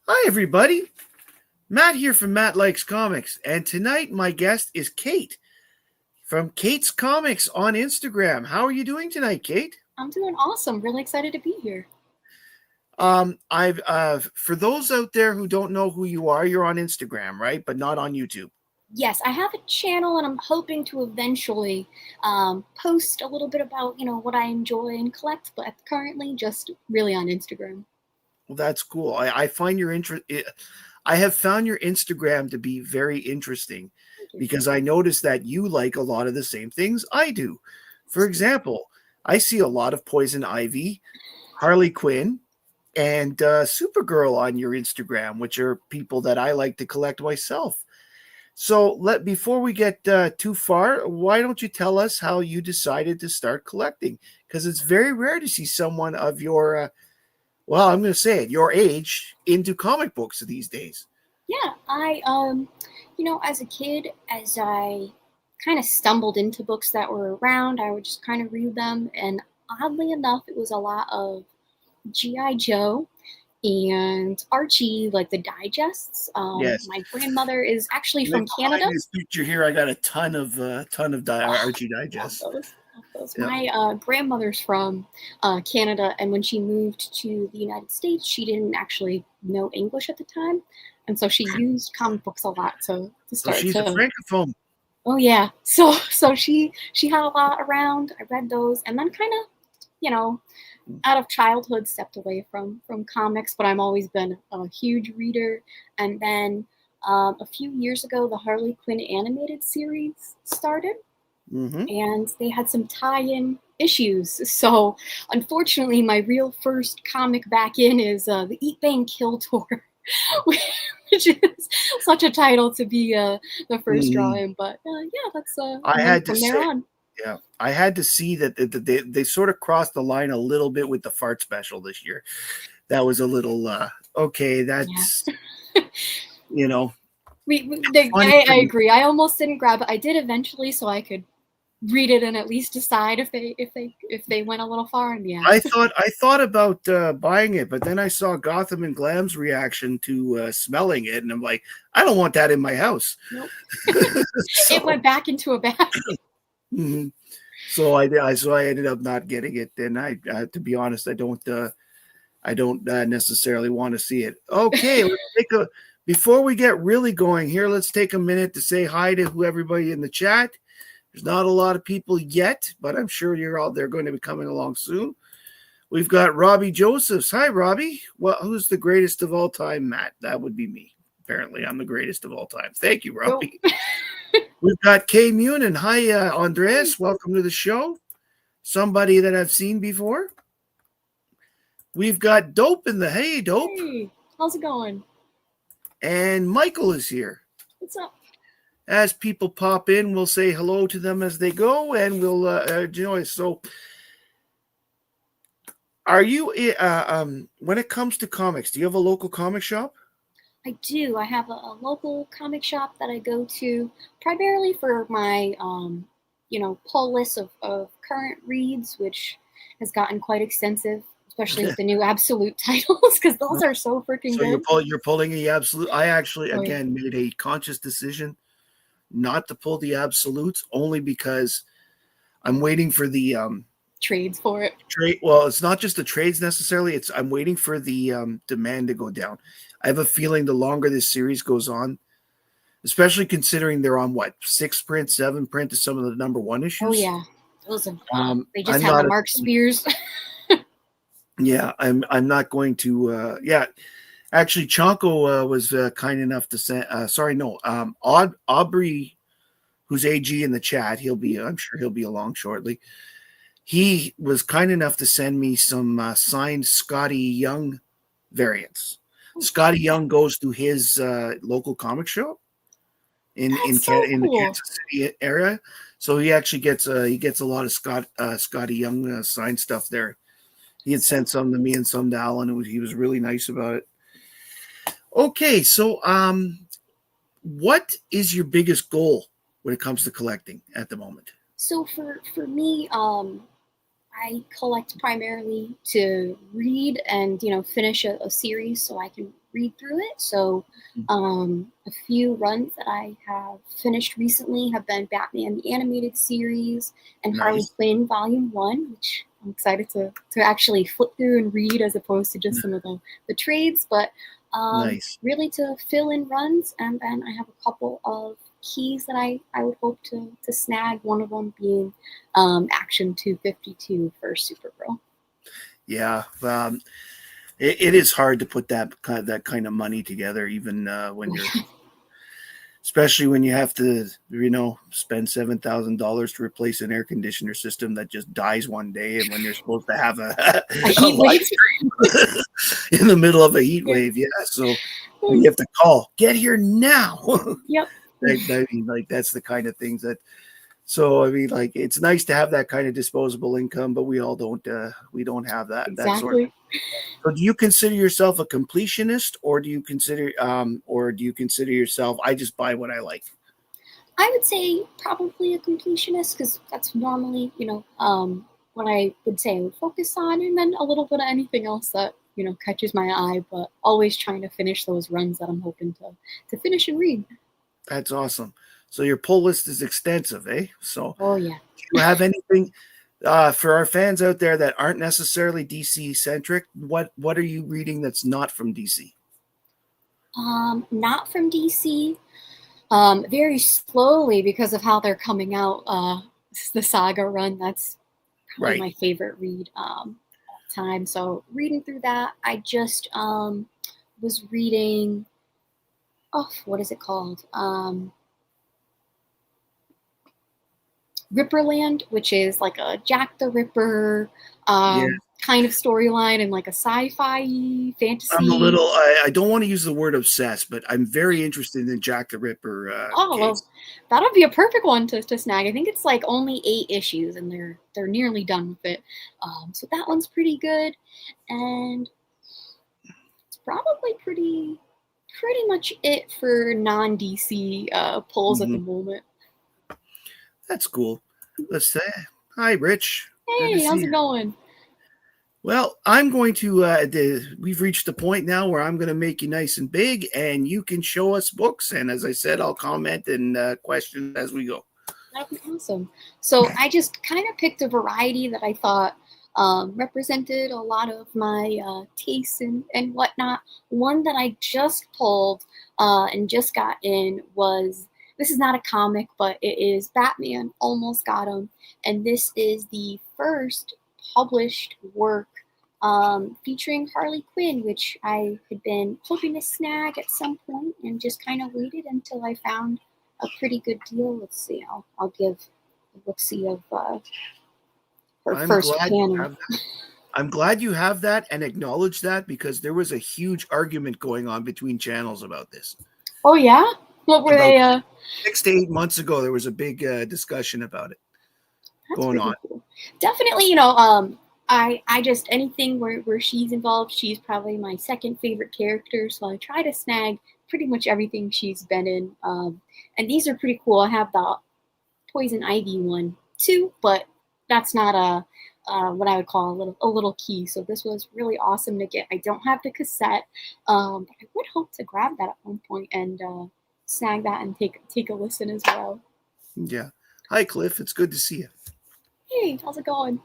Hi, everybody. Matt here from Matt Likes Comics. And tonight, my guest is Kate from Kate's Comics on Instagram. How are you doing tonight, Kate? I'm doing awesome. Really excited to be here. I've for those out there who don't know who you are, you're on Instagram, right? But not on YouTube. Yes, I have a channel, and I'm hoping to eventually post a little bit about what I enjoy and collect. But currently, just really on Instagram. Well, that's cool. I find your interest. I have found your Instagram to be very interesting Thank you. because I notice that you like a lot of the same things I do. For example, I see a lot of Poison Ivy, Harley Quinn, and Supergirl on your Instagram, which are people that I like to collect myself. So before we get too far, why don't you tell us how you decided to start collecting? Because it's very rare to see someone of your, well, I'm going to say it, your age into comic books these days. Yeah, as a kid, as I kind of stumbled into books that were around, I would just kind of read them, and oddly enough, it was a lot of GI Joe and Archie, like the digests. Yes. My grandmother is actually Like from Canada. behind this picture here, I got a ton of Archie Love Digest. those. Love those. Yeah. My grandmother's from Canada, and when she moved to the United States, she didn't actually know English at the time, and so she used comic books a lot to So start she's a to. francophone. Oh yeah, so she had a lot around. I read those, and then kind of you know out of childhood stepped away from comics, but I've always been a huge reader. And then a few years ago, the Harley Quinn animated series started, Mm-hmm. and they had some tie-in issues. So unfortunately, my real first comic back in is the Eat Bang Kill Tour, which is such a title to be the first Mm-hmm. drawing. But yeah, that's I and then had to from there say, on. yeah, I had to see that they sort of crossed the line a little bit with the fart special this year. That was a little okay. Yeah. That's you know funny I for me. agree. I almost didn't grab it. I did eventually, so I could read it and at least decide if they went a little far. And yeah, I thought about buying it, but then I saw Gotham and Glam's reaction to smelling it, and I'm like, I don't want that in my house. nope. It so went back into a bag. mhm. so I ended up not getting it. And I, to be honest, I don't necessarily want to see it. Okay, let's take a before we get really going here. Let's take a minute to say hi to who everybody in the chat. There's not a lot of people yet, but I'm sure they're going to be coming along soon. We've got Robbie Josephs. Hi, Robbie. Well, who's the greatest of all time, Matt? That would be me. Apparently, I'm the greatest of all time. Thank you, Nope. Robbie. We've got Kay Munin. Hi, Andreas. Welcome to the show. Somebody that I've seen before. We've got Dope in the Hey, Dope. Hey, how's it going? And Michael is here. What's up? As people pop in, we'll say hello to them as they go, and we'll enjoy. So, are you when it comes to comics? Do you have a local comic shop? I do. I have a local comic shop that I go to primarily for my, pull list of current reads, which has gotten quite extensive, especially with the new Absolute titles, because those are so freaking So good. you're pulling the absolute. I actually Oh yeah, again made a conscious decision not to pull the absolutes only because I'm waiting for the trades for it. trade. Well, it's not just the trades necessarily. It's I'm waiting for the demand to go down. I have a feeling the longer this series goes on, especially considering they're on what 6 print, 7 print to some of the number one Oh issues. yeah, those are. They just I'm had the not. Mark Spears. Yeah, I'm not going to. Yeah, actually, Chonko was kind enough to send. Sorry, no. Aubrey, who's AG in the chat, he'll be. I'm sure he'll be along shortly. He was kind enough to send me some signed Scotty Young variants. Scotty Young goes to his local comic shop That's so in the cool. Kansas City area, so he actually gets a lot of Scotty Young signed stuff there. He had sent some to me and some to Alan. He was really nice about it. Okay, so what is your biggest goal when it comes to collecting at the moment? So for me, I collect primarily to read and finish a series so I can read through it. So a few runs that I have finished recently have been Batman the Animated Series and Harley Nice. Quinn Volume 1, which I'm excited to actually flip through and read as opposed to just some of the trades. But Nice. really to fill in runs. And then I have a couple of keys that I would hope to snag, one of them being Action 252 for Supergirl. Yeah. It is hard to put that kind of money together, even when you're, especially when you have to, spend $7,000 to replace an air conditioner system that just dies one day, and when you're supposed to have a heat live wave. stream in the middle of a heat wave. Yeah. So you have to call, get here now. Yep. I mean, like, that's the kind of things that. So I mean, like, it's nice to have that kind of disposable income, but we all don't. We don't have that. Exactly. That sort of. So do you consider yourself a completionist, or do you consider yourself, I just buy what I like? I would say probably a completionist, because that's normally, what I would say I would focus on, and then a little bit of anything else that, catches my eye, but always trying to finish those runs that I'm hoping to finish and read. That's awesome. So your pull list is extensive, eh? So Oh, yeah. do you have anything for our fans out there that aren't necessarily DC centric? What are you reading that's not from DC? Not from DC. Very slowly, because of how they're coming out. The Saga run, that's probably my favorite read all time. So reading through that, I just was reading. Oh, what is it called? Ripperland, which is like a Jack the Ripper kind of storyline, and like a sci-fi fantasy. I'm a little. I don't want to use the word obsessed, but I'm very interested in Jack the Ripper. Well, case. that would be a perfect one to snag. I think it's like only 8 issues, and they're nearly done with it. So that one's pretty good, and it's probably pretty much it for non-DC pulls at the moment. That's cool. Let's say hi, Rich. Hey, how's it going? Well, I'm going to. We've reached the point now where I'm going to make you nice and big, and you can show us books. And as I said, I'll comment and question as we go. That'd be awesome. So I just kind of picked a variety that I thought represented a lot of my tastes and whatnot. One that I just pulled and just got in was, this is not a comic, but it is Batman, Almost Got Him. And this is the first published work featuring Harley Quinn, which I had been hoping to snag at some point and just kind of waited until I found a pretty good deal. Let's see, I'll give a look-see of her first panel. I'm glad you have that and acknowledge that, because there was a huge argument going on between channels about this. Oh yeah? What were they? 6 to 8 months ago, there was a big discussion about it going on. Cool. Definitely, I just, anything where she's involved, she's probably my second favorite character. So I try to snag pretty much everything she's been in. And these are pretty cool. I have the Poison Ivy one too, but that's not what I would call a little key. So this was really awesome to get. I don't have the cassette, but I would hope to grab that at one point and snag that and take a listen as well. Yeah. Hi, Cliff. It's good to see you. Hey, how's it going?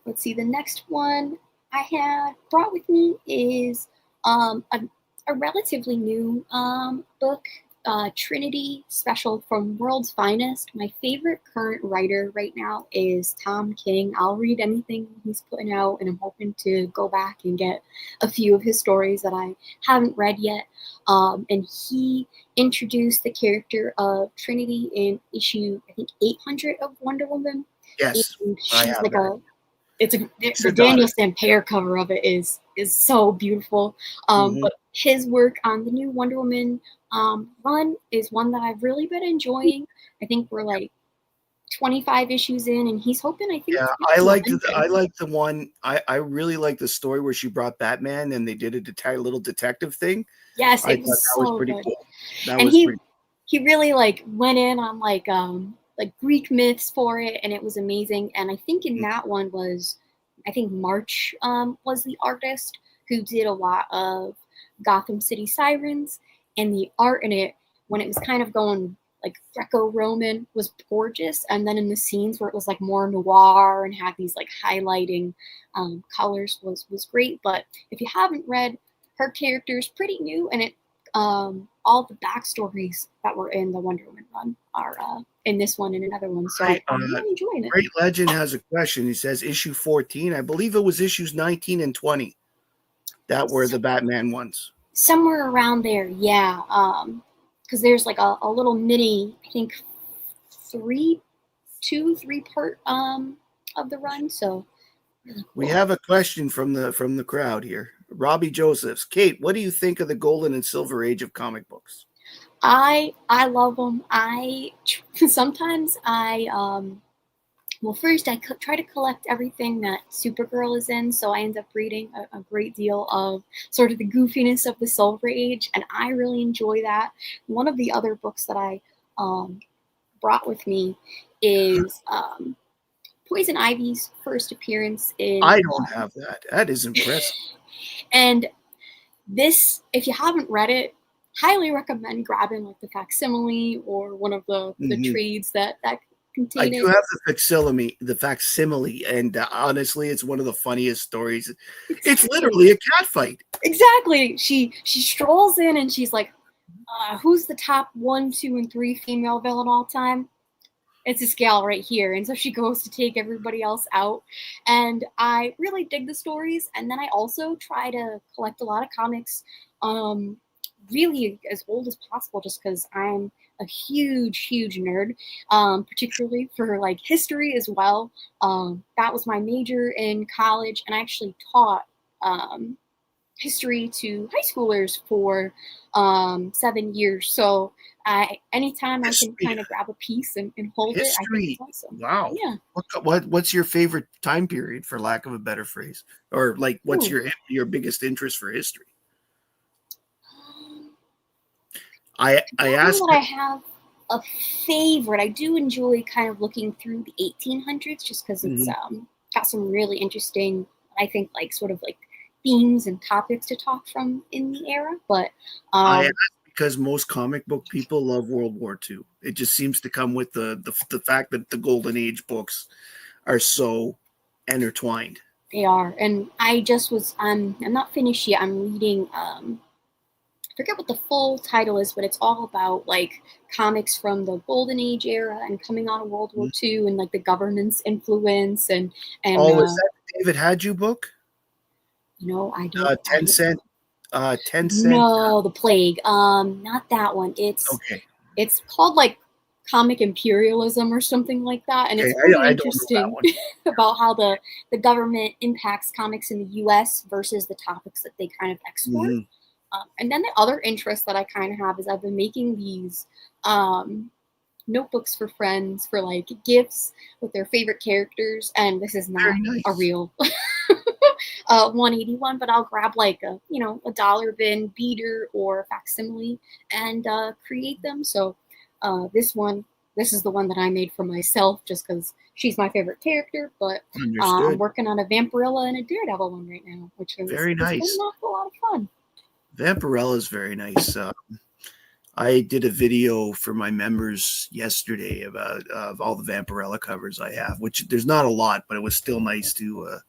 Let's see. The next one I had brought with me is a relatively new book, Trinity Special from World's Finest. My favorite current writer right now is Tom King. I'll read anything he's putting out, and I'm hoping to go back and get a few of his stories that I haven't read yet. And he introduced the character of Trinity in issue, I think, 800 of Wonder Woman. Yes, she's like the Daniel Sampere cover of it is so beautiful. But his work on the new Wonder Woman run is one that I've really been enjoying. I think we're like 25 issues in, and he's hoping. I think. Yeah, I like the one. I really like the story where she brought Batman and they did a little detective thing. Yes, I thought that was pretty good. cool. And he really like went in on like Greek myths for it, and it was amazing. And I think in that one was, I think March was the artist who did a lot of Gotham City Sirens, and the art in it, when it was kind of going like Greco-Roman, was gorgeous. And then in the scenes where it was like more noir and had these like highlighting colors was great. But if you haven't read, her character is pretty new, and it all the backstories that were in the Wonder Woman run are in this one and another one. So I'm really enjoying it. Great Legend has a question. He says issue 14. I believe it was issues 19 and 20 that were the Batman ones. Somewhere around there, yeah. Because there's like a little mini, I think, three part of the run. So really cool. We have a question from the crowd here. Robbie Josephs. Kate, what do you think of the golden and silver age of comic books? I love them. Sometimes well, first I try to collect everything that Supergirl is in, so I end up reading a great deal of sort of the goofiness of the Silver Age, and I really enjoy that. One of the other books that I brought with me is Poison Ivy's first appearance in... I don't have that. That is impressive. And this, if you haven't read it, highly recommend grabbing like the facsimile or one of the trades that contain I do have the facsimile, and honestly, it's one of the funniest stories. Exactly. It's literally a cat fight. Exactly. She strolls in and she's like, "Who's the top 1, 2, and 3 female villain all time?" It's this gal right here. And so she goes to take everybody else out. And I really dig the stories. And then I also try to collect a lot of comics, really as old as possible, just because I'm a huge nerd, particularly for like history as well. That was my major in college, and I actually taught history to high schoolers for 7 years. So anytime I can kind of grab a piece and hold it, I think it's awesome. Wow. Yeah. What's your favorite time period, for lack of a better phrase? Or like, what's your biggest interest for history? I asked that I have a favorite. I do enjoy kind of looking through the 1800s just because it's got some really interesting, I think, like sort of like themes and topics to talk from in the era. But I asked because most comic book people love World War II. It just seems to come with the fact that the Golden Age books are so intertwined. They are, and I just was I'm not finished yet. I'm reading I forget what the full title is, but it's all about like comics from the Golden Age era and coming out of World War II and like the government's influence and is that the David Hadju book? No, I don't. 10 cent. 10 cent. No, The Plague. Not that one. It's called like Comic Imperialism or something like that, and it's pretty interesting about how the government impacts comics in the U.S. versus the topics that they kind of export. And then the other interest that I kind of have is I've been making these notebooks for friends for like gifts with their favorite characters, and this is not a real 181, but I'll grab like a dollar bin beater or a facsimile and create them. So this is the one that I made for myself just because she's my favorite character, but I'm working on a Vampirella and a Daredevil one right now, which is very nice. It's been an awful lot of fun. Vampirella is very nice. I did a video for my members yesterday about all the Vampirella covers I have, which there's not a lot, but it was still nice to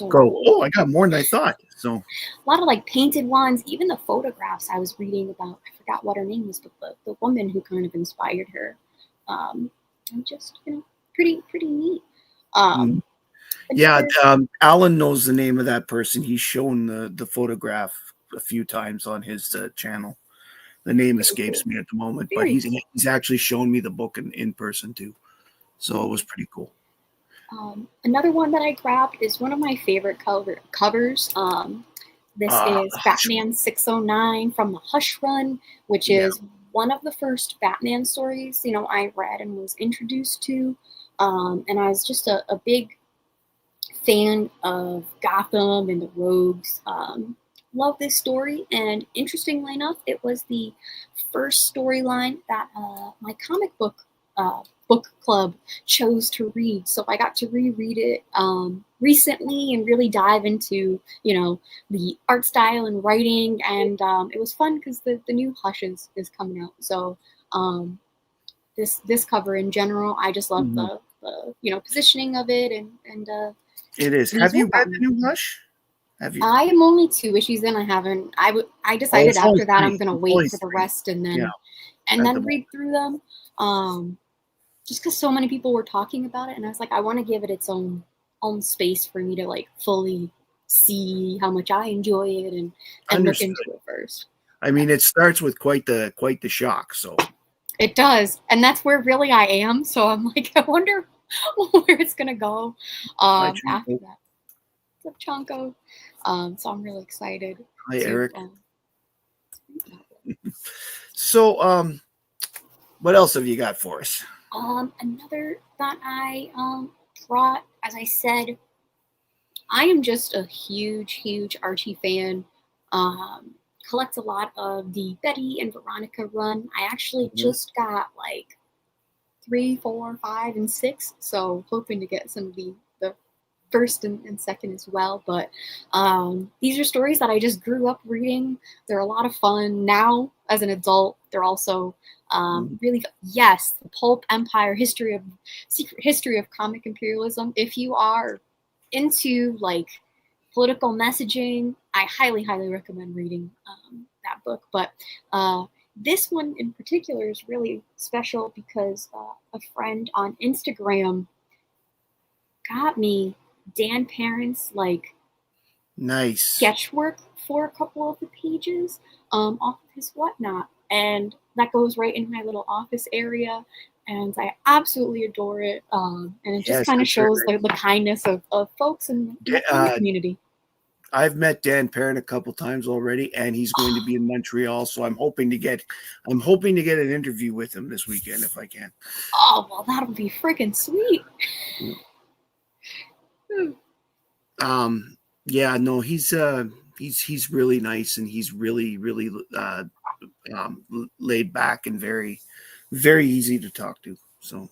go, oh, I got more than I thought. So a lot of like painted ones, even the photographs I was reading about, I forgot what her name was, but the woman who kind of inspired her. And just, pretty neat. Alan knows the name of that person. He's shown the photograph a few times on his channel. The name escapes me at the moment, but he's actually shown me the book in person too. So it was pretty cool. Another one that I grabbed is one of my favorite covers. This is Batman 609 from the Hush Run, which is one of the first Batman stories, I read and was introduced to. And I was just a big fan of Gotham and the Rogues. Love this story, and interestingly enough, it was the first storyline that my comic book book club chose to read. So I got to reread it recently and really dive into, the art style and writing. And it was fun because the new Hush is coming out. So this cover in general, I just love Mhm. the positioning of it and It is. and he's Have you work read on the it. new Hush? Have you? I am only 2 issues in. I haven't. I Oh, decided it's only after that I'm three. gonna It's wait only for the three. rest and Yeah, at the then moment. read through them. Just because so many people were talking about it, and I was like, I want to give it its own space for me to like fully see how much I enjoy it and look into Understood. it first. I mean, it starts with quite the shock. So It does, and that's where really I am. So I'm like, I wonder where it's gonna go hi, after Chuko. that. What's up, Chonko? So I'm really excited Hi, to Eric. read that one. So what else have you got for us? Another that I brought, as I said, I am just a huge Archie fan. Um, collect a lot of the Betty and Veronica run. I actually Mhm. just got like 3, 4, 5, and 6, so hoping to get some of the first and second as well. But these are stories that I just grew up reading. They're a lot of fun now as an adult. They're also really yes, the pulp empire secret history of comic imperialism. If you are into like political messaging, I highly recommend reading that book. But this one in particular is really special because a friend on Instagram got me Dan Parent's like Nice. sketch work for a couple of the pages off of his Whatnot, and that goes right in my little office area. And I absolutely adore it. And it just Yes, kind of it's very shows nice. the kindness of folks in the comic community. I've met Dan Parent a couple times already, and he's going to be in Montreal. So I'm hoping to get an interview with him this weekend if I can. Oh, well, that'll be freaking sweet. Um, yeah, no, he's really nice, and he's really laid back and very easy to talk to. So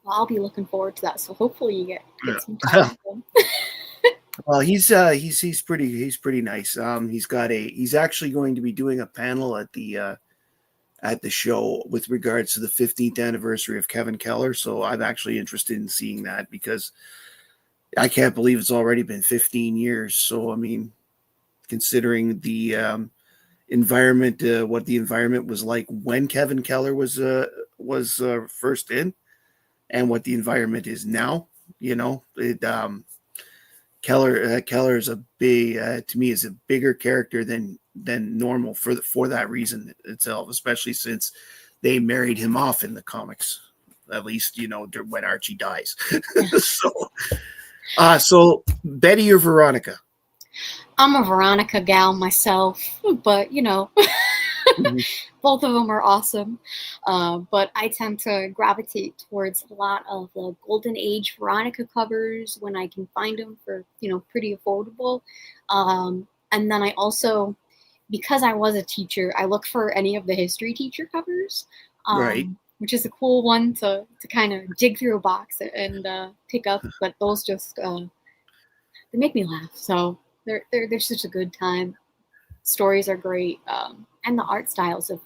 Well, I'll be looking forward to that. So hopefully you get some time yeah. with them. Well, he's pretty nice. He's actually going to be doing a panel at the show with regards to the 15th anniversary of Kevin Keller. So I'm actually interested in seeing that because I can't believe it's already been 15 years. So I mean, considering the environment, what the environment was like when Kevin Keller was first in, and what the environment is now, Keller is a big to me is a bigger character than normal for that reason itself, especially since they married him off in the comics. At least when Archie dies. So Betty or Veronica? I'm a Veronica gal myself, but Mhm. both of them are awesome. But I tend to gravitate towards a lot of the Golden Age Veronica covers when I can find them for pretty affordable. And then I also, because I was a teacher, I look for any of the history teacher covers, Right. which is a cool one to kind of dig through a box and pick up. But those just they make me laugh. So they're such a good time. Stories are great, and the art styles of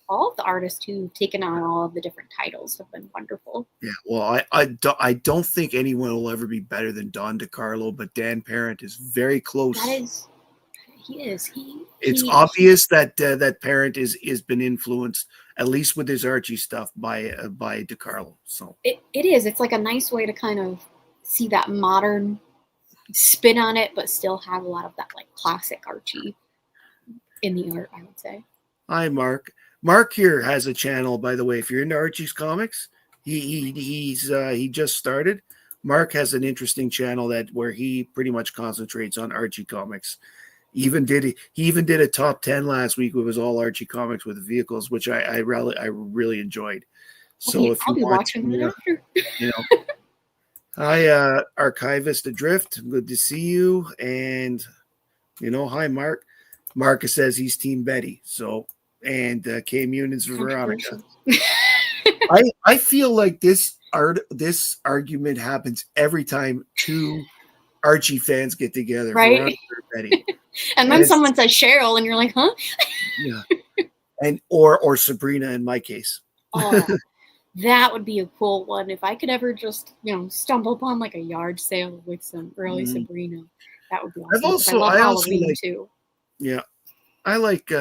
all of the artists who've taken on all of the different titles have been wonderful. Yeah. Well, I don't think anyone will ever be better than Don DeCarlo, but Dan Parent is very That close. is, he is It's he. obvious that Parent is been influenced at least with his Archie stuff by DeCarlo. So It is. It's like a nice way to kind of see that modern spin on it, but still have a lot of that like classic Archie in the art. I would say. hi, Mark. Mark here has a channel, by the way. If you're into Archie's comics, he just started. Mark has an interesting channel where he pretty much concentrates on Archie comics. He even did a top 10 last week. It was all Archie comics with vehicles, which I really enjoyed. So if I'll you be want watching that to, after. you know, hi, Archivist Adrift. Good to see you. And hi, Mark. Marcus says he's Team Betty. So and K Munion's for Veronica. Controversial. I feel like this argument happens every time two Archie fans get together, Veronica Right? or Betty. And And then it's someone says Cheryl, and you're like, huh? yeah. And or Sabrina in my case. Oh, that would be a cool one. If I could ever just, stumble upon like a yard sale with some early Mm. Sabrina, that would be I've awesome. Because I also love I also Halloween like too. yeah. I like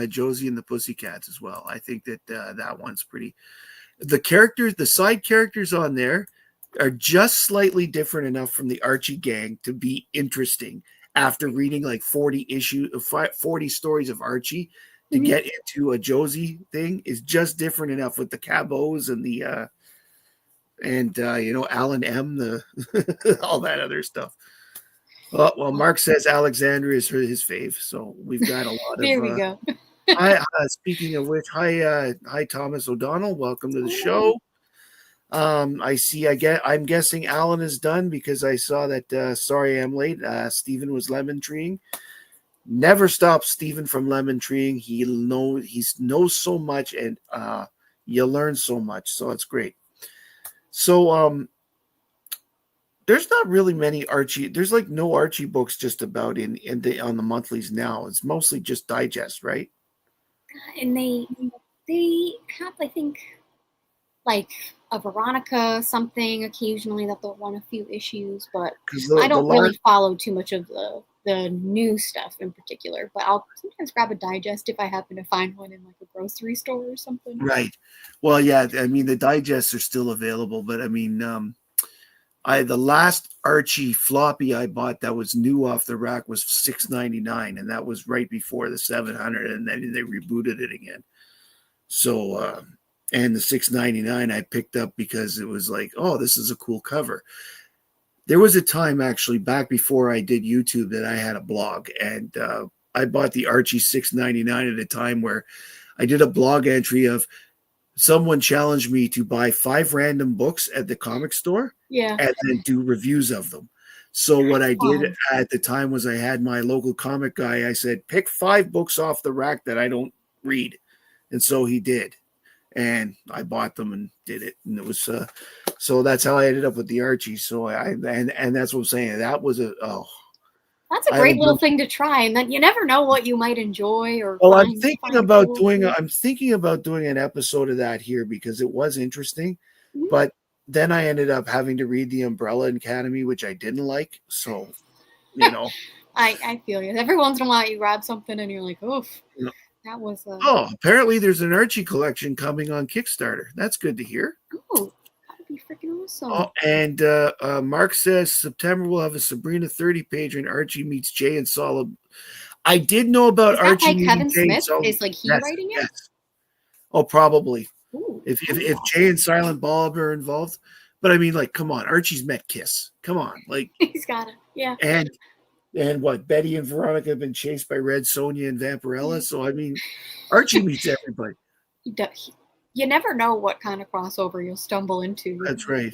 Josie and the Pussycats as well. I think that that one's pretty. The side characters on there are just slightly different enough from the Archie gang to be interesting. After reading like 40 stories of Archie, to Mhm. get into a Josie thing is just different enough with the Cabos and the Alan M, the all that other stuff. Well, Mark says Alexandria is his fave, so we've got a lot There of. we go. Hi, speaking of which, hi, Thomas O'Donnell. Welcome to the Oh, show. I'm guessing Alan is done because I saw that. Sorry, I'm late. Stephen was lemon treeing. Never stop Stephen from lemon treeing. He knows so much, and you learn so much. So it's great. So there's not really many Archie. There's like no Archie books just about on the monthlies now. It's mostly just digest, right? and they have, I think, like a Veronica something occasionally that they'll run a few issues, but Because I the don't last really follow too much of the new stuff in particular. But I'll sometimes grab a digest if I happen to find one in like a grocery store or something. right. Well, yeah. I mean, the digests are still available, but I mean, the last Archie floppy I bought that was new off the rack was $6.99, and that was right before the 700, and then they rebooted it again. So, and the $6.99 I picked up because it was like, oh, this is a cool cover. There was a time actually back before I did YouTube that I had a blog, and I bought the Archie $6.99 at a time where I did a blog entry of someone challenged me to buy 5 random books at the comic store Yeah, and then do reviews of them. So what I did fun. at the time was I had my local comic guy. I said, pick 5 books off the rack that I don't read. And so he did. And I bought them and did it. And it was so that's how I ended up with the Archie. So and that's what I'm saying. That was That's a I great haven't little done. thing to try, and then you never know what you might enjoy or Well, find cool too. I'm thinking about doing an episode of that here because it was interesting, Mhm. but then I ended up having to read the Umbrella Academy, which I didn't like. So, you know, I feel you. Every once in a while, you grab something and you're like, oof, you know. that was Oh, apparently there's an Archie collection coming on Kickstarter. That's good to hear. oh, that would be freaking awesome. Oh, and Mark says September will have a Sabrina 30 page and Archie meets Jay and Silent. I did know about Is that Archie like meeting Kevin Jay and Smith? Silent. Is like he Yes, writing it? yes. Oh, probably. Ooh, If that'd be if Jay awesome. and Silent Bob are involved, but I mean, like, come on, Archie's met Kiss. Come on, like, He's got it. Yeah. and what Betty and Veronica have been chased by Red Sonja and Vampirella. So I mean, Archie meets everybody. You never know what kind of crossover you'll stumble into. That's right.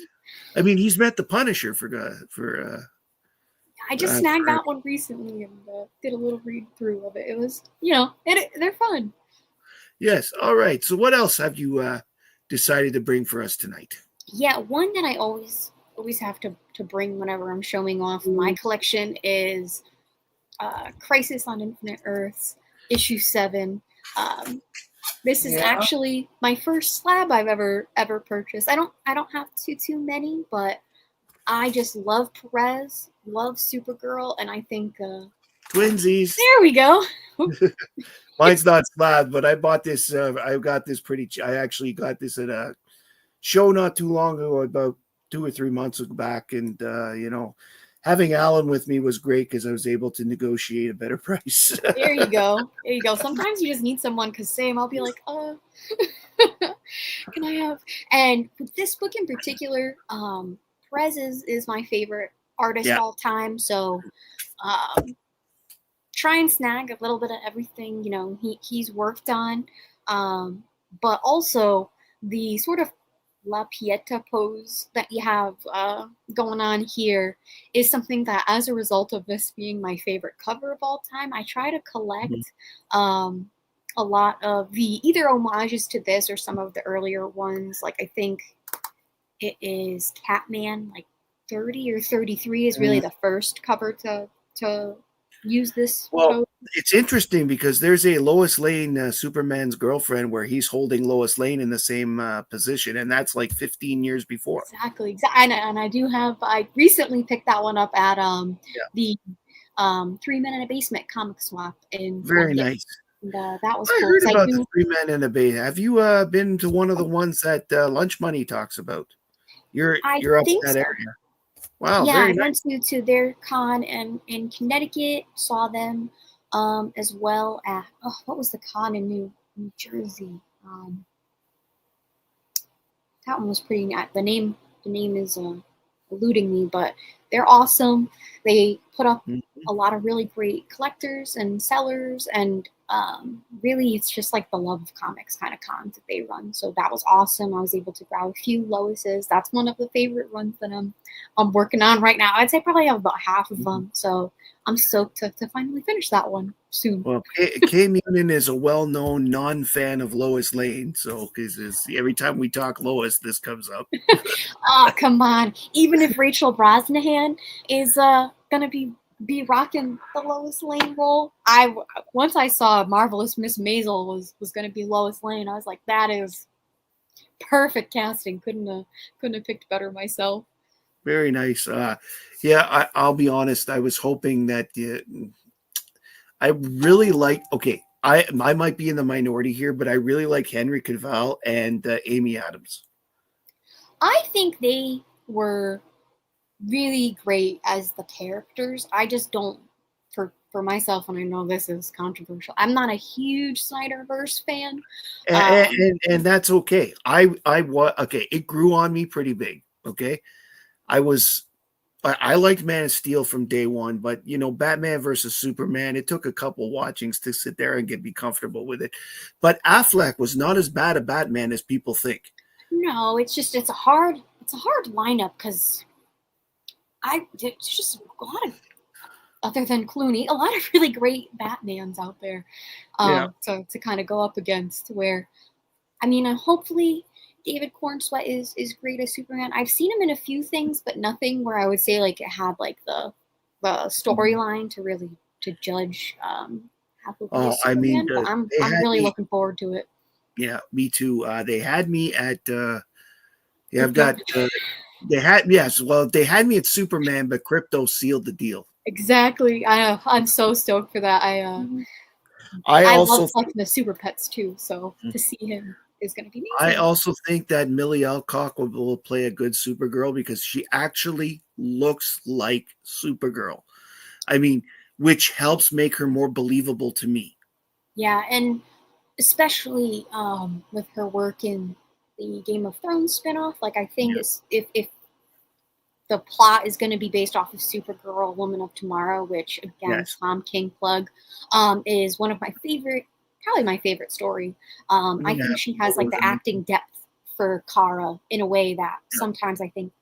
I mean, he's met the Punisher I just snagged that one recently and did a little read through of it. It was, they're fun. yes. All right. So what else have you decided to bring for us tonight? Yeah, one that I always have to bring whenever I'm showing off my collection is Crisis on Infinite Earths, issue 7. This is actually my first slab I've ever purchased. I don't have too many, but I just love Perez, love Supergirl, and I think Twinsies. there we go. Mine's not slab, but I bought this. I got this I actually got this at a show not too long ago, about 2 or 3 months back, and having Alan with me was great because I was able to negotiate a better price. There you go. There you go. Sometimes you just need someone because same. I'll be like, can I have? And with this book in particular, Perez is my favorite artist all time. So try and snag a little bit of everything he's worked on, but also the sort of La Pieta pose that you have going on here is something that, as a result of this being my favorite cover of all time, I try to collect. a lot of the either homages to this or some of the earlier ones. Like I think it is Catman, like 30 or 33 is really Mm. the first cover to use this Well, pose. it's interesting because there's a Lois Lane, Superman's girlfriend, where he's holding Lois Lane in the same position, and that's like 15 years before. Exactly. And I do have I recently picked that one up at Yeah, the 3 Men in a Basement comic swap in very London. nice. And that was I cool heard because I about the do Three Men in a Bay. Have you been to one of the ones that Lunch Money talks about? I You're up in think that so. area. Wow, Yeah, I very went nice. to their con and in Connecticut, saw them as well at what was the con in New Jersey? That one was pretty nice. The name is eluding me, but they're awesome. They put up Mm. a lot of really great collectors and sellers, and really, it's just like the love of comics kind of cons that they run. So that was awesome. I was able to grab a few Loises. That's one of the favorite runs that I'm working on right now. I'd say probably have about half of them. So I'm stoked to finally finish that one soon. Well, Kay Munin is a well-known non-fan of Lois Lane, so because every time we talk Lois, this comes up. Oh, come on. Even if Rachel Brosnahan is gonna be rocking the Lois Lane role, I once I saw Marvelous Miss Maisel was gonna be Lois Lane, I was like, that is perfect casting. Couldn't have picked better myself. Very nice. Yeah, I'll be honest. I was hoping that I really like. Okay, I might be in the minority here, but I really like Henry Cavill and Amy Adams. I think they were really great as the characters. I just don't for myself, and I know this is controversial. I'm not a huge Snyderverse fan. and, Um, and that's okay. I was okay. It grew on me pretty big. Okay, I was I liked Man of Steel from day one, but Batman versus Superman. It took a couple watchings to sit there and be comfortable with it. But Affleck was not as bad a Batman as people think. no, it's a hard lineup because there's just a lot of other than Clooney, a lot of really great Batmans out there Yeah, to kind of go up against. Where I mean, hopefully David Cornsweet is great as Superman. I've seen him in a few things, but nothing where I would say like it had like the storyline to really to judge how he'll be as I mean, Superman. But they I'm had really me. looking forward to it. Yeah, me too. They had me at. Yeah, I've Crypto. got. They had yes. Well, they had me at Superman, but crypto sealed the deal. Exactly. I'm so stoked for that. I I love also collecting the super pets too, so to see him is going to be I amazing. also think that Millie Alcock will play a good Supergirl because she actually looks like Supergirl. I mean, which helps make her more believable to me. Yeah, and especially with her work in the Game of Thrones spinoff, like I think Yeah. it's, if the plot is going to be based off of Supergirl, Woman of Tomorrow, which again, Yes. Tom King plug, is one of my favorite, probably my favorite story. I Yeah. think she has like the acting depth for Kara in a way that sometimes I think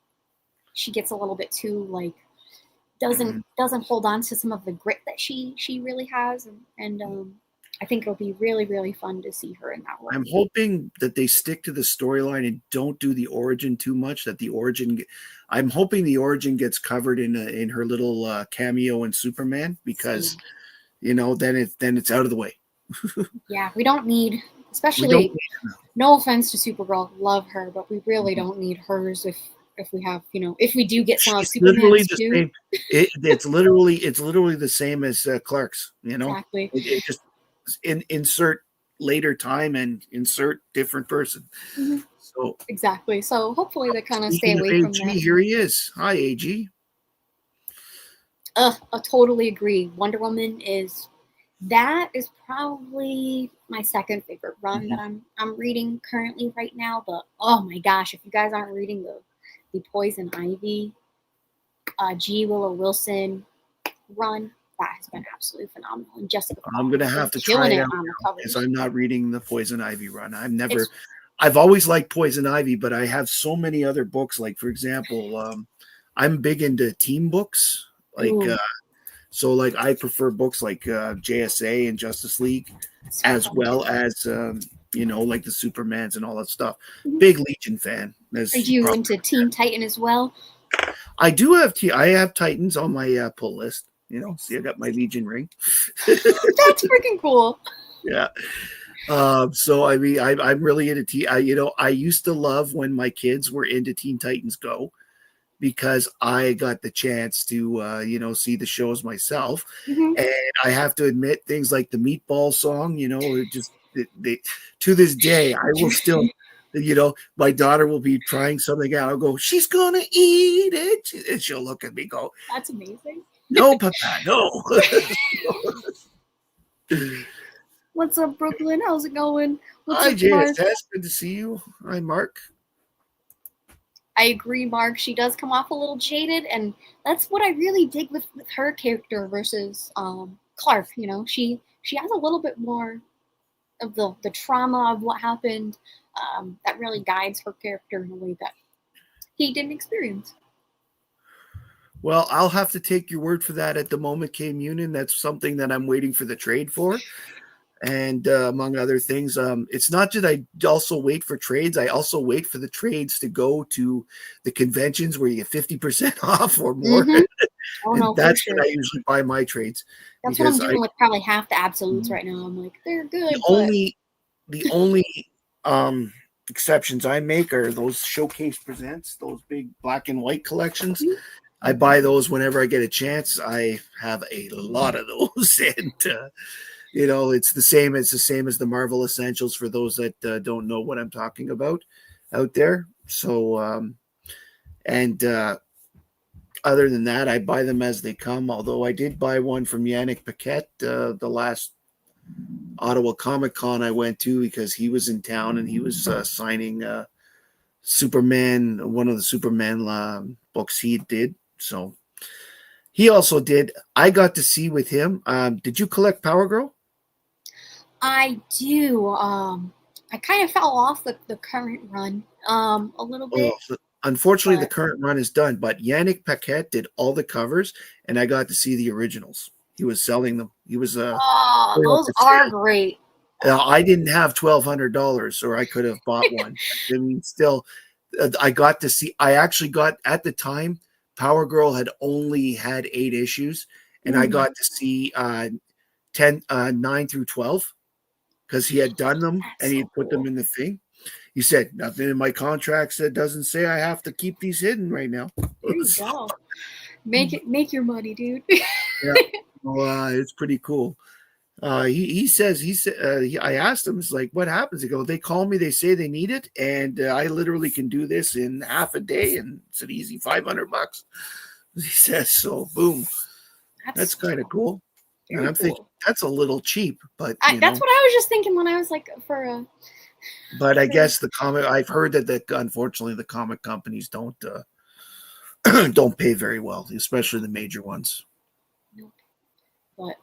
she gets a little bit too like doesn't hold on to some of the grit that she really has, and I think it'll be really really fun to see her in that role. I'm hoping that they stick to the storyline and don't do the origin too much. I'm hoping the origin gets covered in her little cameo in Superman because Same. then it's out of the way. Yeah, we don't need, We don't. especially no offense to Supergirl, love her, but we really don't need hers if we have if we do get some of She's literally Superman's the too. same. It's literally the same as Clark's. Exactly. It just insert later time and insert different person. Mhm. So Exactly. So hopefully they kind of stay speaking of away from AG, that. here he is. Hi, AG. I totally agree. Wonder Woman is probably my second favorite run that Mhm. I'm reading currently right now. But oh my gosh, if you guys aren't reading the Poison Ivy, G Willow Wilson run, that has been absolutely phenomenal. And Jessica I'm Frost gonna has been have to try killing it it out on the because covers. I'm not reading the Poison Ivy run. It's I've always liked Poison Ivy, but I have so many other books. Like for example, I'm big into team books. Like ooh, So like I prefer books like JSA and Justice League, as well as like the Supermans and all that stuff. Mhm. Big Legion fan. Are you into Teen Titan as well? I do have I have Titans on my pull list. See, I got my Legion ring. That's freaking cool. Yeah. So I mean, I'm really into I used to love when my kids were into Teen Titans Go, because I got the chance to see the shows myself, Mhm. and I have to admit, things like the Meatball song, it just they to this day I will still. My daughter will be trying something out. I'll go, she's gonna eat it, and she'll look at me, go, That's amazing. no, Papa, no. What's up, Brooklyn? How's it going? What's Hi, up, Mark? JSS. Good to see you. Hi, Mark. I agree, Mark. She does come off a little jaded, and that's what I really dig with her character versus Clark. She has a little bit more of the trauma of what happened that really guides her character in a way that he didn't experience. Well, I'll have to take your word for that at the moment, K Munin. That's something that I'm waiting for the trade for. And among other things, it's not that I also wait for trades. I also wait for the trades to go to the conventions where you get 50% off or more. Mm-hmm. Oh, and no, that's for sure. when I usually buy my trades. That's what I'm doing with probably half the absolutes right now. I'm like, they're good. The only exceptions I make are those Showcase Presents, those big black and white collections. Mhm. I buy those whenever I get a chance. I have a lot of those, and it's the same. It's the same as the Marvel Essentials for those that don't know what I'm talking about out there. So, other than that, I buy them as they come. Although I did buy one from Yannick Paquette the last Ottawa Comic Con I went to, because he was in town and he was signing Superman, one of the Superman books he did. So he also did. I got to see with him. Did you collect Power Girl? I do. I kind of fell off the current run a little bit. Unfortunately, the current run is done, but Yannick Paquette did all the covers, and I got to see the originals. He was selling them. He was those are great. I didn't have $1,200, or I could have bought one. I mean, still, I got to see. I actually got, at the time, Power Girl had only had 8 issues, and I got to see 9 through 12, because he had done them. That's and he so put them in the thing. He said, nothing in my contracts that doesn't say I have to keep these hidden right now. There you go. Make your money, dude. Yeah, well, it's pretty cool. He said, I asked him, it's like, what happens? He goes, they call me, they say they need it, and I literally can do this in half a day, and it's an easy $500. He says, so boom. That's kind of cool. And I'm thinking that's a little cheap, but that's what I was just thinking when I was like, But I guess I've heard that unfortunately the comic companies don't don't pay very well, especially the major ones. Nope. But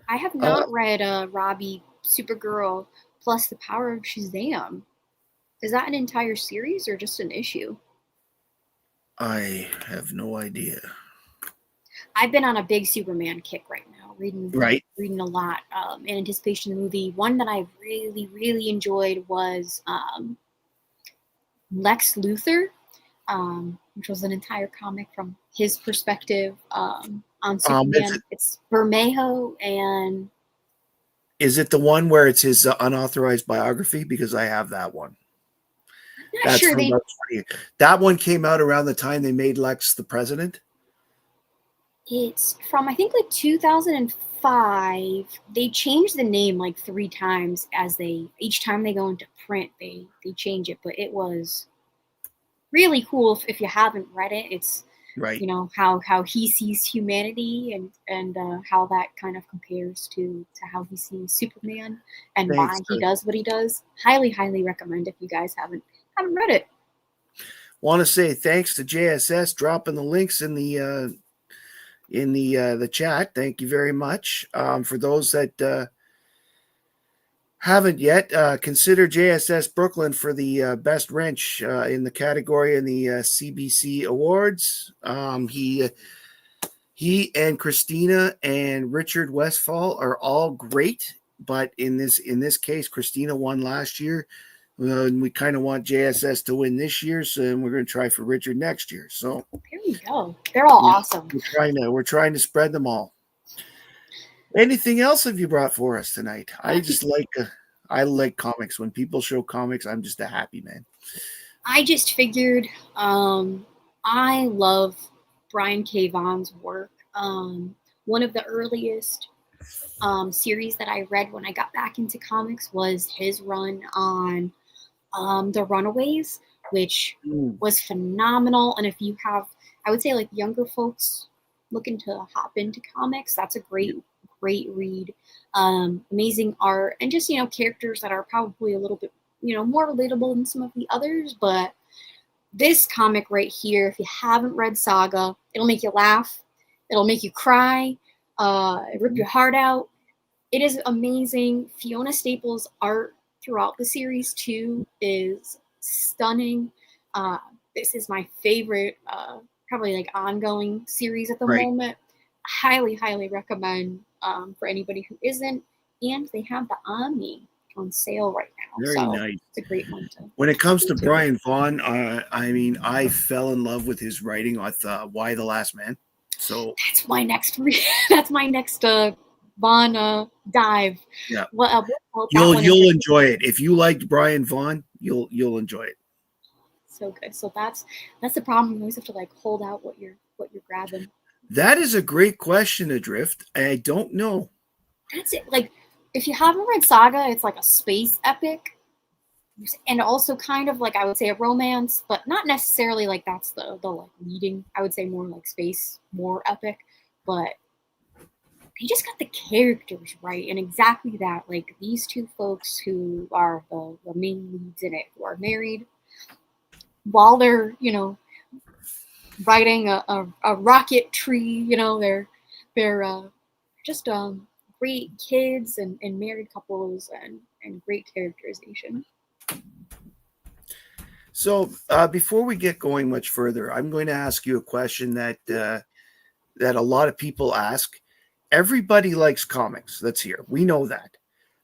I have not read Robbie Supergirl plus the Power of Shazam. Is that an entire series or just an issue? I have no idea. I've been on a big Superman kick right now, reading a lot in anticipation of the movie. One that I really, really enjoyed was Lex Luthor, which was an entire comic from his perspective on Superman. It's Bermejo, and is it the one where it's his unauthorized biography? Because I have that one. I'm not sure that one came out around the time they made Lex the president. It's from, I think, like 2005. They changed the name like 3 times each time they go into print, they change it. But it was really cool if you haven't read it. It's how he sees humanity and how that kind of compares to how he sees Superman and why he does what he does. Highly, highly recommend if you guys haven't read it. Want to say thanks to JSS dropping the links in the chat. Thank you very much. For those that haven't yet, consider JSS Brooklyn for the best wrench in the category in the CBC Awards. He and Christina and Richard Westfall are all great, but in this case, Christina won last year. And we kind of want JSS to win this year, so we're going to try for Richard next year. So There you go. They're all yeah, awesome. we're trying to spread them all. Anything else have you brought for us tonight? I like comics. When people show comics, I'm just a happy man. I just figured I love Brian K. Vaughan's work. One of the earliest series that I read when I got back into comics was his run on The Runaways, which was phenomenal. And if you have, I would say, like younger folks looking to hop into comics, that's a great read. Amazing art, and just characters that are probably a little bit more relatable than some of the others. But this comic right here, if you haven't read Saga, it'll make you laugh, it'll make you cry, rip your heart out. It is amazing. Fiona Staples' art throughout the series too is stunning. This is my favorite, probably like ongoing series at the moment. Highly recommend for anybody who isn't. And they have the Omni on sale right now. Very nice. It's a great one to. When it comes to Brian Vaughan, I mean, I fell in love with his writing with Y the Last Man. So that's my next. That's my next Vaughn dive. Yeah. You'll enjoy it if you liked Brian Vaughan. You'll enjoy it. So good. So that's the problem. You always have to like hold out what you're grabbing. That is a great question, Adrift. I don't know. That's it. Like, if you haven't read Saga, it's like a space epic, and also kind of like, I would say, a romance, but not necessarily like that's the like leading. I would say more like space, more epic, but they just got the characters right, and exactly that. Like, these two folks who are the main leads in it, who are married, while they're writing a rocket tree. They're just great kids and married couples and great characterization. So before we get going much further, I'm going to ask you a question that a lot of people ask. Everybody likes comics. That's here. We know that.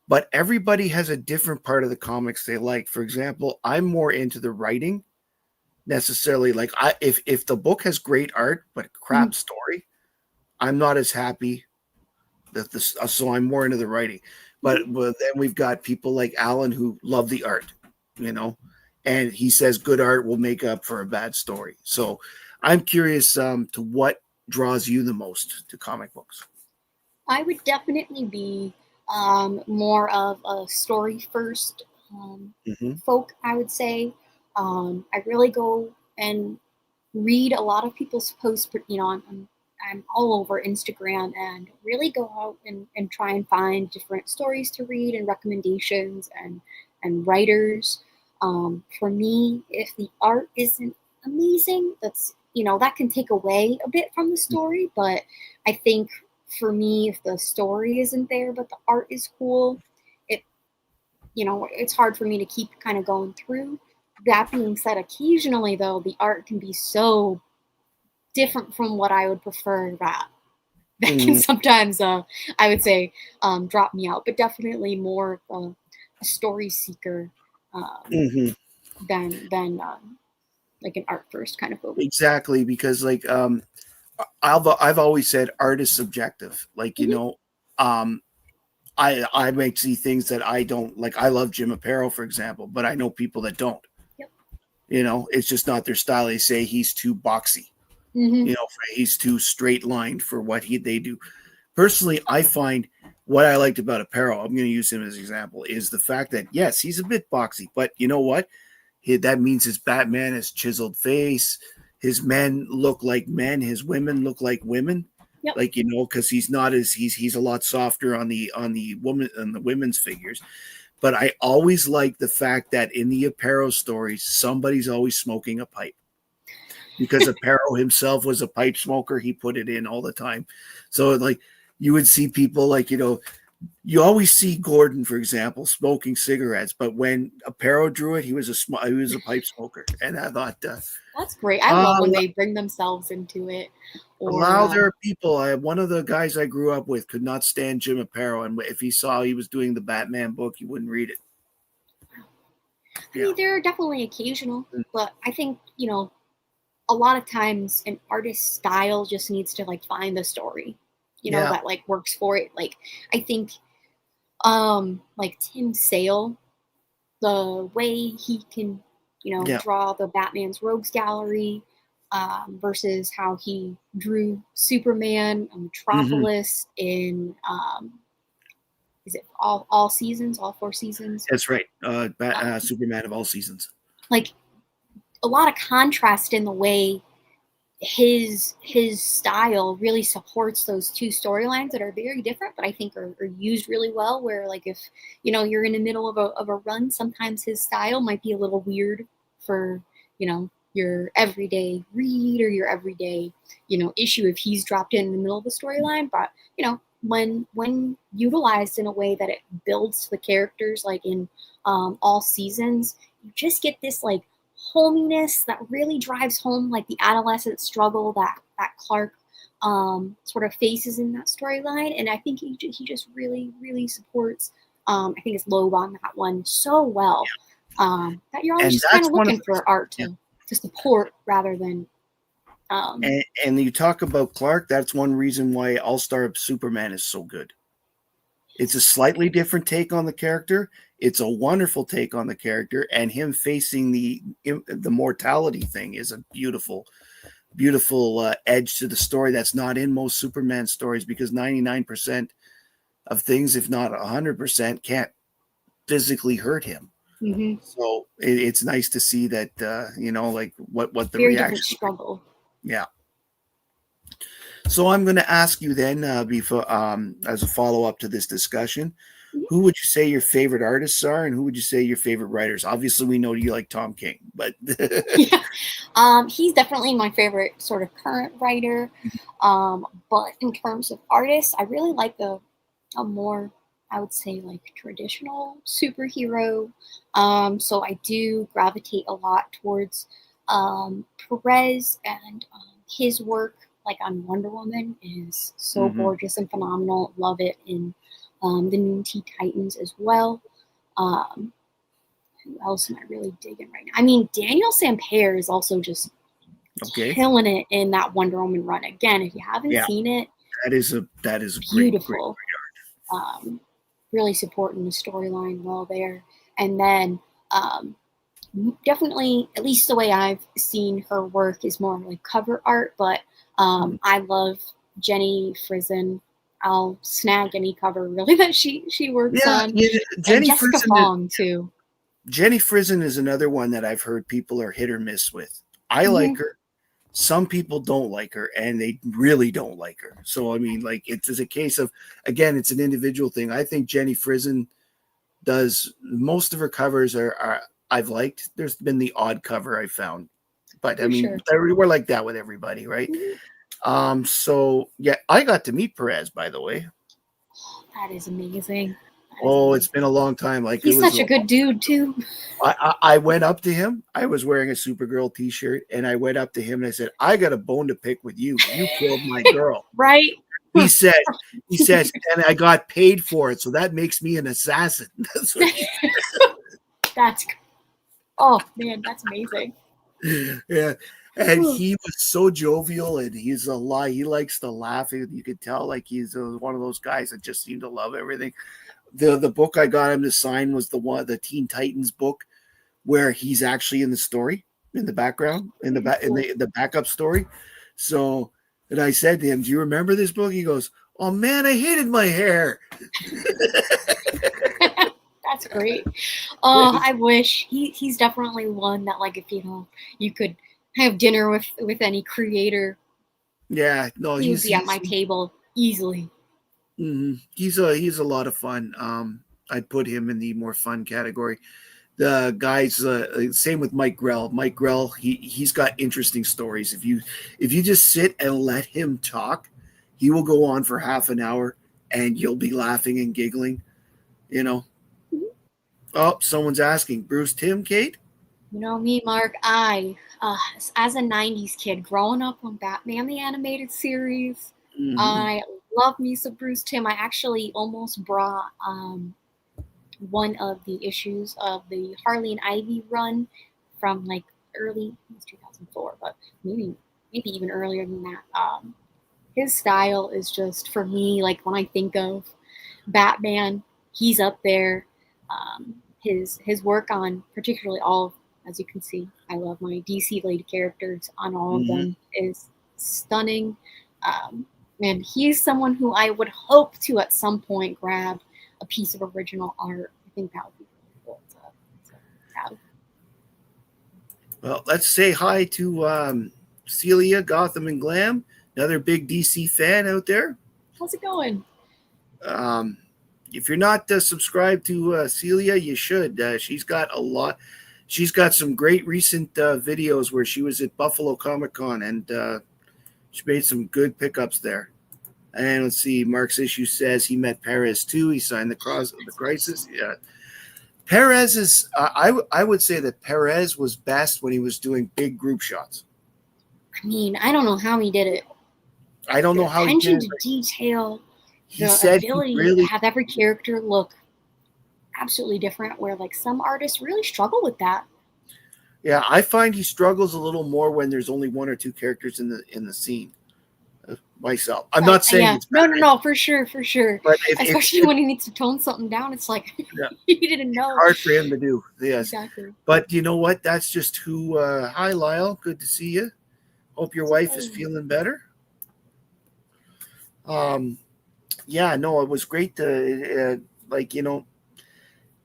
But everybody has a different part of the comics they like. For example, I'm more into the writing necessarily. Like, if the book has great art but a crap story, I'm not as happy. So I'm more into the writing. But then we've got people like Alan who love the art, and he says good art will make up for a bad story. So I'm curious to what draws you the most to comic books. I would definitely be more of a story first folk, I would say. I really go and read a lot of people's posts, I'm all over Instagram, and really go out and try and find different stories to read and recommendations and writers. For me, if the art isn't amazing, that's that can take away a bit from the story. But I think for me, if the story isn't there but the art is cool, it's hard for me to keep kind of going through. That being said, occasionally though, the art can be so different from what I would prefer that can sometimes I would say drop me out, but definitely more of a story seeker than like an art first kind of focus. Exactly, because like I've always said art is subjective. Like I might see things that I don't like. I love Jim Aparo, for example, but I know people that don't. Yep. It's just not their style. They say he's too boxy. He's too straight lined for what they do. Personally, I find what I liked about Aparo, I'm going to use him as an example, is the fact that, yes, he's a bit boxy, but you know what? That means his Batman has chiseled face. His men look like men. His women look like women. Yep. Like, because he's not as he's a lot softer on the woman and the women's figures. But I always like the fact that in the Aparo stories, somebody's always smoking a pipe. Because Aparo himself was a pipe smoker, he put it in all the time. So like you would see people like, you always see Gordon, for example, smoking cigarettes, but when Aparo drew it, he was a pipe smoker. And I thought that's great. I love when they bring themselves into it. or Allow there are people. One of the guys I grew up with could not stand Jim Aparo, and if he saw he was doing the Batman book, he wouldn't read it. I mean, there are definitely occasional, but I think, a lot of times an artist's style just needs to like find the story, Yeah. that like works for it. Like I think like Tim Sale, the way he can, Yeah. draw the Batman's Rogues Gallery, versus how he drew Superman and Metropolis in is it all seasons, all 4 seasons? That's right. Superman of all seasons. Like a lot of contrast in the way his style really supports those two storylines that are very different, but I think are used really well. Where like if you're in the middle of a run, sometimes his style might be a little weird for your everyday read or your everyday issue if he's dropped in the middle of the storyline. But when utilized in a way that it builds the characters, like in all seasons, you just get this like hominess that really drives home like the adolescent struggle that Clark sort of faces in that storyline. And I think he just really, really supports I think it's Loeb on that one so well, that you're always just kind of looking for art to support rather than and you talk about Clark, that's one reason why All-Star Superman is so good. It's a slightly different take on the character. It's a wonderful take on the character, and him facing the mortality thing is a beautiful edge to the story that's not in most Superman stories, because 99% of things, if not 100%, can't physically hurt him. Mm-hmm. So it's nice to see that like what the very reaction different struggle. Yeah. So I'm going to ask you then, before as a follow up to this discussion, who would you say your favorite artists are, and who would you say your favorite writers? Obviously, we know you like Tom King, but he's definitely my favorite sort of current writer. But in terms of artists, I really like a more, I would say, like traditional superhero. So I do gravitate a lot towards Perez, and his work, like on Wonder Woman, is so gorgeous and phenomenal. Love it in the New Teen Titans as well. Who else am I really digging right now? I mean, Daniel Sampere is also just killing it in that Wonder Woman run. Again, if you haven't seen it, that is a beautiful. Great really supporting the storyline well there. And then definitely, at least the way I've seen her work, is more like cover art. But I love Jenny Frison. I'll snag any cover really that she works on. Jenny Jessica Fong too. Jenny Frison is another one that I've heard people are hit or miss with. I like her. Some people don't like her, and they really don't like her. So I mean, like, it's a case of, again, it's an individual thing. I think Jenny Frison does most of her covers are I've liked. There's been the odd cover I found, but I mean, we're like that with everybody, right? So yeah, I got to meet Perez, by the way. That is amazing. It's been a long time. Like, he's such a good dude too. I went up to him. I was wearing a Supergirl t-shirt, and I went up to him and I said, "I got a bone to pick with you. You killed my girl." Right? He says, and I got paid for it, so that makes me an assassin. That's what he said. Oh man, that's amazing. Yeah. And he was so jovial, and he likes to laugh. You could tell, like, he's one of those guys that just seem to love everything. The book I got him to sign was the Teen Titans book, where he's actually in the story, in the background, in the backup story. So, and I said to him, "Do you remember this book?" He goes, "Oh man, I hated my hair." That's great. Oh, I wish he's definitely one that, like, if you could have dinner with any creator. Yeah, no, he'd be at my table easily. He's a lot of fun. I'd put him in the more fun category. The guys, same with Mike Grell. Mike Grell, he's got interesting stories. If you just sit and let him talk, he will go on for half an hour, and you'll be laughing and giggling. Oh, someone's asking, Bruce Timm, Kate? You know me, Mark. As a '90s kid, growing up on Batman the Animated Series, Mhm. I love me some Bruce Timm. I actually almost brought one of the issues of the Harley and Ivy run from like early, it was 2004, but maybe even earlier than that. His style is just for me like when I think of Batman, he's up there. His work on particularly all, as you can see, I love my DC related characters on all of Mhm. them is stunning. Um, and he's someone who I would hope to at some point grab a piece of original art. I think that would be really cool to have. Well, let's say hi to Celia Gotham and Glam, another big DC fan out there. How's it going? Um, if you're not subscribed to Celia, you should. She's got a lot. She's got some great recent videos where she was at Buffalo Comic Con and she made some good pickups there. And let's see, Mark's issue says he met Perez too. He signed the Crisis. Yeah, Perez is. I would say that Perez was best when he was doing big group shots. I mean, I don't know how he did it. I don't The know how he did attention it, to but detail, he the said he ability to really. have every character look absolutely different, where like some artists really struggle with that. Yeah, I find he struggles a little more when there's only one or two characters in the scene. Myself, I'm Right. not saying Yeah. it's No, bad, no, no, for sure, for sure. but Especially when he needs to tone something down. It's like yeah, he didn't it's know. hard for him to do. Yes, Exactly. but you know what? That's just who. Hi, Lyle. Good to see you. Hope your How's it wife is going? feeling better. Um, yeah, no, it was great to like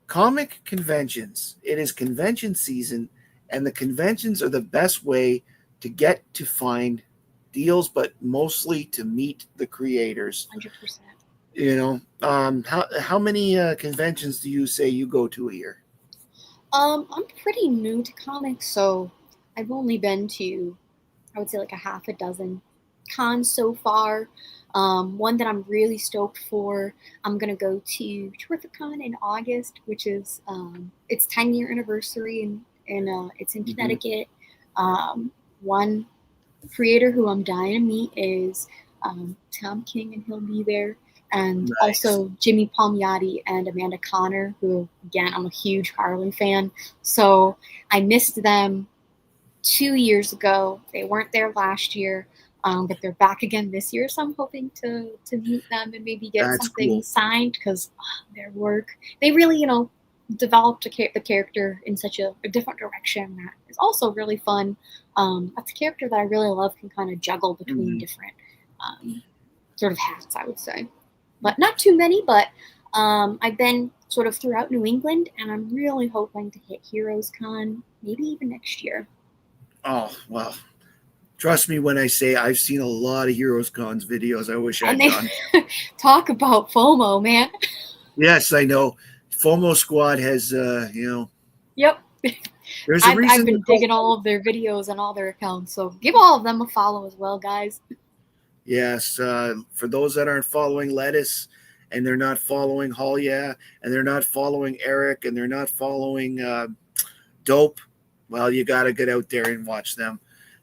comic conventions. It is convention season, and the conventions are the best way to get to find deals, but mostly to meet the creators. 100%. How many conventions do you say you go to a year? I'm pretty new to comics, so I've only been to, I would say, like a half a dozen cons so far. One that I'm really stoked for, I'm gonna go to Terrificon in August, which is its 10-year anniversary, and it's in Hmm. Connecticut. One creator who I'm dying to meet is Tom King, and he'll be there. And Nice. also Jimmy Palmiotti and Amanda Connor, who, again, I'm a huge Harley fan. So I missed them 2 years ago. They weren't there last year, but they're back again this year. So I'm hoping to meet them and maybe get That's something cool. signed because their work, they really, developed the character in such a different direction that is also really fun. That's a character that I really love, can kind of juggle between Mhm. different um, sort of hats, I would say. But not too many, but I've been sort of throughout New England, and I'm really hoping to hit Heroes Con maybe even next year. Oh well, trust me when I say I've seen a lot of Heroes Cons videos. I wish And I'd they gone. talk about FOMO, man. Yes, I know. FOMO Squad has, Yep. there's a I've reason they're been called digging all FOMO. of their videos and all their accounts, so give all of them a follow as well, guys. Yes, for those that aren't following Lettuce, and they're not following Hall, yeah, and they're not following Eric, and they're not following Dope, well, you got to get out there and watch them.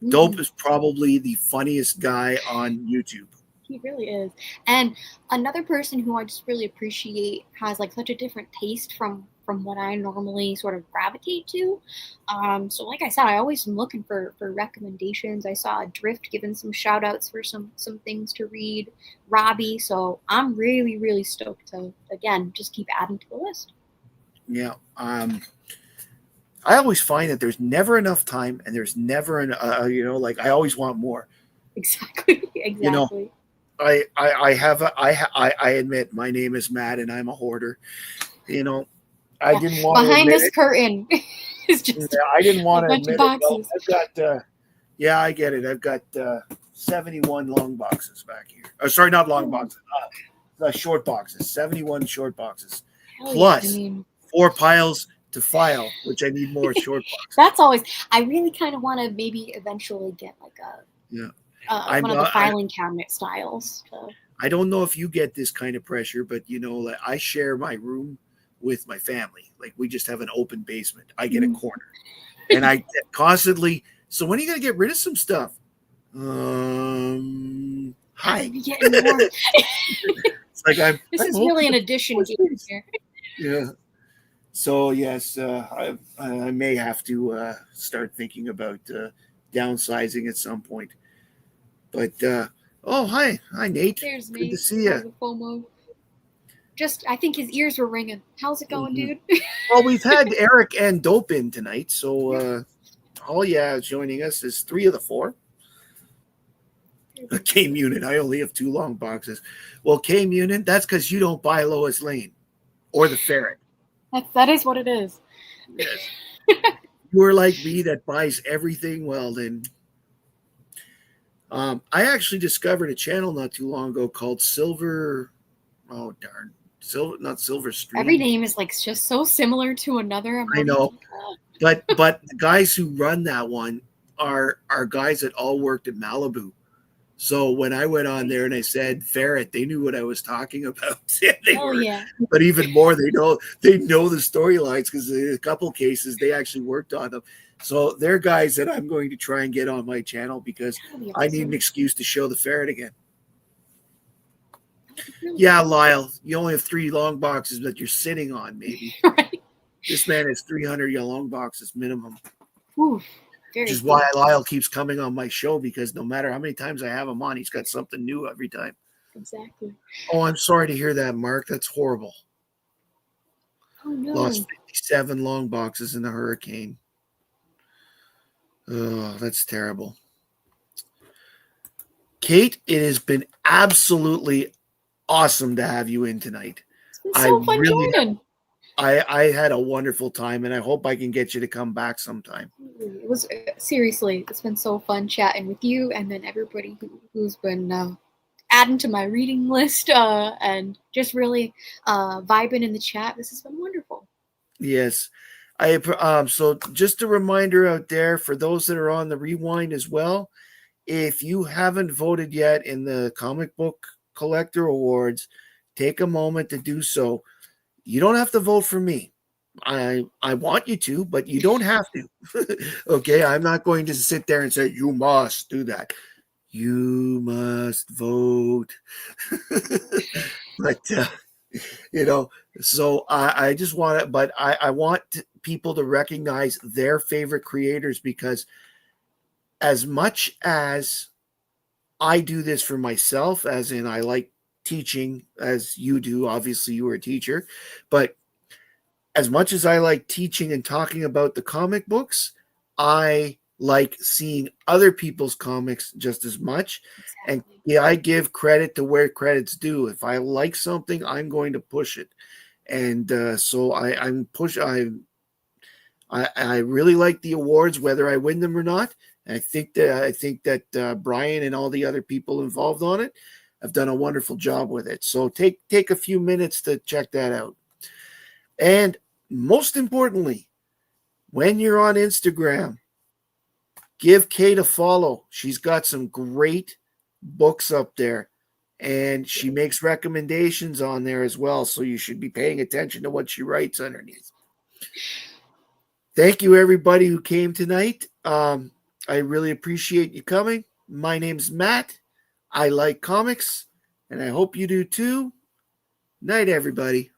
Dope Mhm. is probably the funniest guy on YouTube. He really is. And another person who I just really appreciate has like such a different taste from what I normally sort of gravitate to. So like I said, I always am looking for recommendations. I saw Drift giving some shout outs for some things to read, Robbie. So I'm really, really stoked to again just keep adding to the list. Yeah. I always find that there's never enough time, and there's never like I always want more. Exactly. You know, Exactly. I have a, I admit my name is Matt, and I'm a hoarder. You know, I Yeah. didn't want to Behind admit this it. curtain is Yeah, just I didn't a want to bunch of admit it. Well, boxes. I've got, yeah, I get it. I've got 71 long boxes back here. Sorry, not long Oh, boxes, short boxes, 71 short boxes, hell yeah. I plus mean, 4 piles to file, which I need more short boxes. that's always. I really kind of want to maybe eventually get like Yeah. one of the filing cabinet styles. So. I don't know if you get this kind of pressure, but like, I share my room with my family. Like we just have an open basement. I get a Mm. corner. And I constantly, so when are you going to get rid of some stuff? Hi. Be getting more. It's like This I'm is hoping really an to- addition here. Yeah. So yes, I may have to start thinking about downsizing at some point. But oh, hi, Nate. There's Good to Nate. see you. The FOMO. Just, I think his ears were ringing. How's it going, dude? Well, we've had Eric and Dope in tonight, so all joining us is 3 of the 4. K Munin. I only have 2 long boxes. Well, K Munin, that's because you don't buy Lois Lane or the Ferret. That is what it is. Yes. You're like me that buys everything. Well, then, I actually discovered a channel not too long ago called Silver. Oh darn, not Silver Stream. Every name is like just so similar to another. I know, but the guys who run that one are guys that all worked at Malibu. So when I went on there and I said Ferret, they knew what I was talking about. Yeah. But even more, they know the storylines because in a couple cases they actually worked on them. So they're guys that I'm going to try and get on my channel because I need an excuse to show the Ferret again. Yeah, Lyle, you only have 3 long boxes that you're sitting on, maybe. Right. This man has 300 long boxes minimum. Oof. Which is why Lyle keeps coming on my show, because no matter how many times I have him on, he's got something new every time. Exactly. Oh, I'm sorry to hear that, Mark. That's horrible. Oh, no. Lost 57 long boxes in the hurricane. Oh, that's terrible. Kate, it has been absolutely awesome to have you in tonight. It's been so fun joining. I had a wonderful time, and I hope I can get you to come back sometime. It was seriously, it's been so fun chatting with you, and then everybody who's been adding to my reading list and just really vibing in the chat. This has been wonderful. Yes, so just a reminder out there for those that are on the rewind as well. If you haven't voted yet in the Comic Book Collector Awards, take a moment to do so. You don't have to vote for me. I want you to, but you don't have to. Okay, I'm not going to sit there and say you must do that. You must vote. But so I just want it, but I want people to recognize their favorite creators, because as much as I do this for myself, as in I like teaching as you do, obviously you were a teacher, but as much as I like teaching and talking about the comic books, I like seeing other people's comics just as much. Exactly. And yeah, I give credit to where credit's due. If I like something, I'm going to push it. And so I really like the awards, whether I win them or not. And I think that Brian and all the other people involved on it have done a wonderful job with it. So take a few minutes to check that out. And most importantly, when you're on Instagram, give Kate a follow. She's got some great books up there, and she makes recommendations on there as well. So you should be paying attention to what she writes underneath. Thank you, everybody who came tonight. I really appreciate you coming. My name's Matt. I like comics, and I hope you do too. Night, everybody.